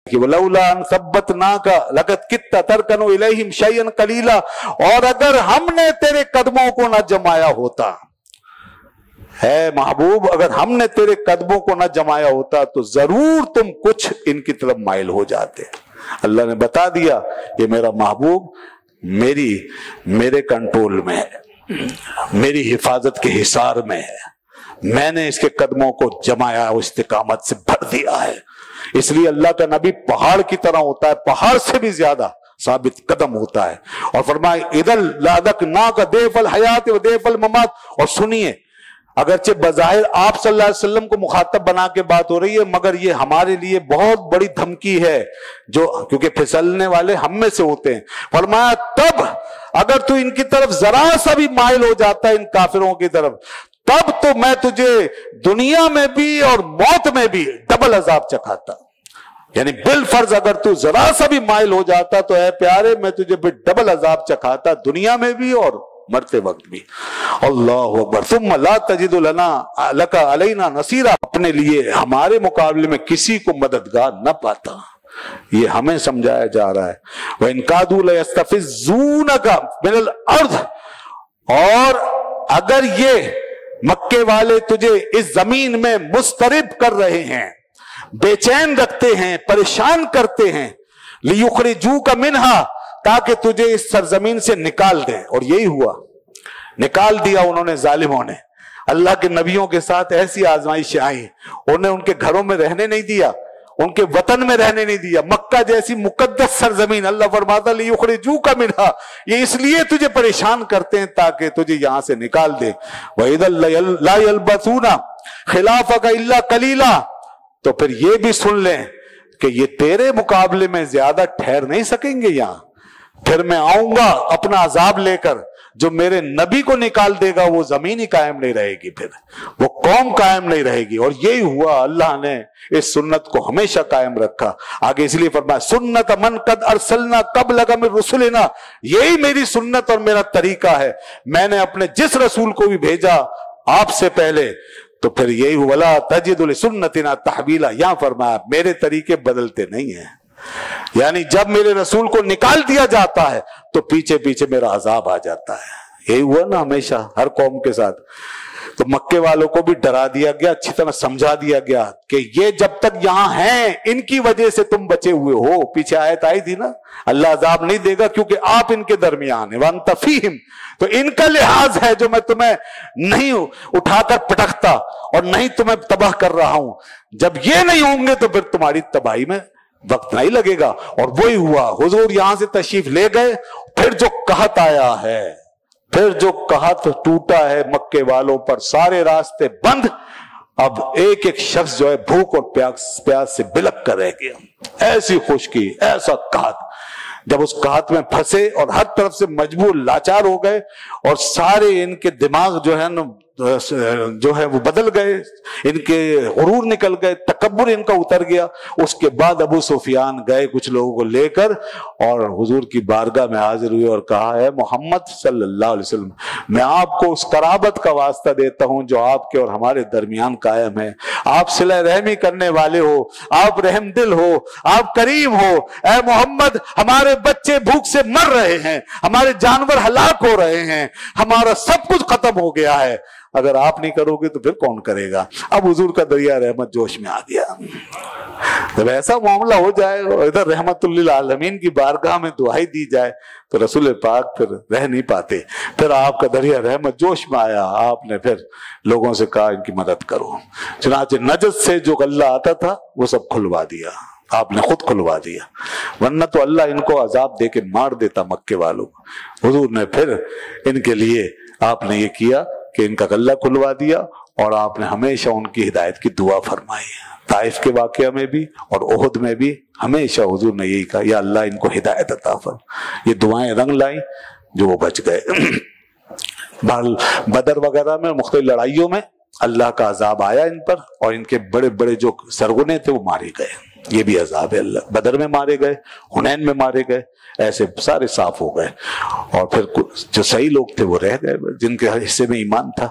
کہ وَلَوْلَا أَن ثَبَّتْنَاكَ لَقَدْ كِدتَّ تَرْكَنُ إِلَيْهِمْ شَيْئًا قَلِيلًا، اور اگر ہم نے تیرے قدموں کو نہ جمایا ہوتا، اے محبوب اگر ہم نے تیرے قدموں کو نہ جمایا ہوتا تو ضرور تم کچھ ان کی طرف مائل ہو جاتے۔ اللہ نے بتا دیا یہ میرا محبوب میرے کنٹرول میں ہے، میری حفاظت کے حصار میں ہے، میں نے اس کے قدموں کو جمایا، استقامت سے بھر دیا ہے۔ اس لیے اللہ کا نبی پہاڑ کی طرح ہوتا ہے، پہاڑ سے بھی زیادہ ثابت قدم ہوتا ہے۔ اور فرمایا اِذًا لَأَذَقْنَاكَ ضِعْفَ الْحَيَاةِ وَضِعْفَ الْمَمَاتِ، اور سنیے اگرچہ بظاہر آپ صلی اللہ علیہ وسلم کو مخاطب بنا کے بات ہو رہی ہے، مگر یہ ہمارے لیے بہت بڑی دھمکی ہے، کیونکہ پھسلنے والے ہم میں سے ہوتے ہیں۔ فرمایا تب اگر تو ان کی طرف ذرا سا بھی مائل ہو جاتا ہے، ان کافروں کی طرف، تب تو میں تجھے دنیا میں بھی اور موت میں بھی ڈبل عذاب چکھاتا۔ یعنی بالفرض اگر تو ذرا سا بھی مائل ہو جاتا تو اے پیارے میں تجھے بھی ڈبل عذاب چکھاتا، دنیا میں بھی اور مرتے وقت بھی۔ اللہ اکبر۔ ثم لا تجد لك علینا نصیرا، اپنے لیے ہمارے مقابلے میں کسی کو مددگار نہ پاتا۔ یہ ہمیں سمجھایا جا رہا ہے۔ وَإِن كَادُوا لَيَسْتَفِزُّونَكَ مِنَ الْأَرْضِ، اور اگر یہ مکے والے تجھے اس زمین میں مضطرب کر رہے ہیں، بے چین رکھتے ہیں، پریشان کرتے ہیں، لِيُخْرِجُوكَ مِنْهَا، تاکہ تجھے اس سرزمین سے نکال دیں، اور یہی ہوا، نکال دیا انہوں نے ظالموں نے۔ اللہ کے نبیوں کے ساتھ ایسی آزمائشیں آئیں، انہیں ان کے گھروں میں رہنے نہیں دیا، ان کے وطن میں رہنے نہیں دیا۔ مکہ جیسی مقدس سرزمین، اللہ فرماتا لِيُخْرِجُوكَ مِنْهَا، یہ اس لیے تجھے پریشان کرتے ہیں تاکہ تجھے یہاں سے نکال دے۔ وَإِذًا لَا يَلْبَثُونَ خِلَافَكَ إِلَّا قَلِيلًا، تو پھر یہ بھی سن لیں کہ یہ تیرے مقابلے میں زیادہ ٹھہر نہیں سکیں گے یہاں، پھر میں آؤں گا اپنا عذاب لے کر، جو میرے نبی کو نکال دے گا وہ زمین ہی قائم نہیں رہے گی، پھر وہ قوم قائم نہیں رہے گی۔ اور یہی ہوا، اللہ نے اس سنت کو ہمیشہ قائم رکھا۔ آگے اس لیے فرمایا سنت من قد ارسلنا قبلک من رسلنا، یہی میری سنت اور میرا طریقہ ہے، میں نے اپنے جس رسول کو بھی بھیجا آپ سے پہلے، تو پھر یہی ولا تجد لسنتنا تحویلا، یہاں فرمایا میرے طریقے بدلتے نہیں ہیں، یعنی جب میرے رسول کو نکال دیا جاتا ہے تو پیچھے پیچھے میرا عذاب آ جاتا ہے۔ یہی ہوا نا ہمیشہ ہر قوم کے ساتھ۔ تو مکے والوں کو بھی ڈرا دیا گیا، اچھی طرح سمجھا دیا گیا کہ یہ جب تک یہاں ہیں ان کی وجہ سے تم بچے ہوئے ہو۔ پیچھے آیت آئی تھی نا، اللہ عذاب نہیں دے گا کیونکہ آپ ان کے درمیان ہیں، وَأَنْتَ فِيهِمْ، تو ان کا لحاظ ہے جو میں تمہیں نہیں اٹھا کر پٹکتا اور نہیں تمہیں تباہ کر رہا ہوں۔ جب یہ نہیں ہوں گے تو پھر تمہاری تباہی میں وقت نہیں لگے گا۔ اور وہی ہوا، حضور یہاں سے تشریف لے گئے، پھر جو قحط آیا ہے، پھر جو قحط ٹوٹا ہے مکے والوں پر، سارے راستے بند، اب ایک ایک شخص جو ہے بھوک اور پیاس سے بلک کر رہ گیا، ایسی خشکی، ایسا قحط۔ جب اس قحط میں پھنسے اور ہر طرف سے مجبور لاچار ہو گئے، اور سارے ان کے دماغ جو ہے نا وہ بدل گئے، ان کے غرور نکل گئے، تکبر ان کا اتر گیا۔ اس کے بعد ابو سفیان گئے کچھ لوگوں کو لے کر اور حضور کی بارگاہ میں حاضر ہوئے اور کہا ہے محمد صلی اللہ علیہ وسلم، میں آپ کو اس قرابت کا واسطہ دیتا ہوں جو آپ کے اور ہمارے درمیان قائم ہے۔ آپ صلہ رحمی کرنے والے ہو، آپ رحم دل ہو، آپ کریم ہو۔ اے محمد، ہمارے بچے بھوک سے مر رہے ہیں، ہمارے جانور ہلاک ہو رہے ہیں، ہمارا سب کچھ ختم ہو گیا ہے، اگر آپ نہیں کرو گے تو پھر کون کرے گا؟ اب حضور کا دریا رحمت جوش میں آ گیا۔ جب ایسا معاملہ ہو جائے اور ادھر رحمت للعالمین کی بارگاہ میں دعائی دی جائے تو رسول پاک پھر رہ نہیں پاتے، پھر آپ کا دریا رحمت جوش میں آیا، آپ نے پھر لوگوں سے کہا ان کی مدد کرو۔ چنانچہ نجد سے جو غلہ آتا تھا وہ سب کھلوا دیا، آپ نے خود کھلوا دیا، ورنہ تو اللہ ان کو عذاب دے کے مار دیتا مکے والوں کو۔ حضور نے پھر ان کے لیے آپ نے یہ کیا کہ ان کا غلہ کھلوا دیا، اور آپ نے ہمیشہ ان کی ہدایت کی دعا فرمائی۔ طائف کے واقعہ میں بھی اور احد میں بھی ہمیشہ حضور نے یہی کہا، یا اللہ ان کو ہدایت عطا فرما۔ یہ دعائیں رنگ لائیں جو وہ بچ گئے۔ بدر وغیرہ میں مختلف لڑائیوں میں اللہ کا عذاب آیا ان پر، اور ان کے بڑے بڑے جو سرغنے تھے وہ مارے گئے، یہ بھی عذاب ہے۔ اللہ بدر میں مارے گئے، حنین میں مارے گئے، ایسے سارے صاف ہو گئے، اور پھر جو صحیح لوگ تھے وہ رہ گئے جن کے حصے میں ایمان تھا۔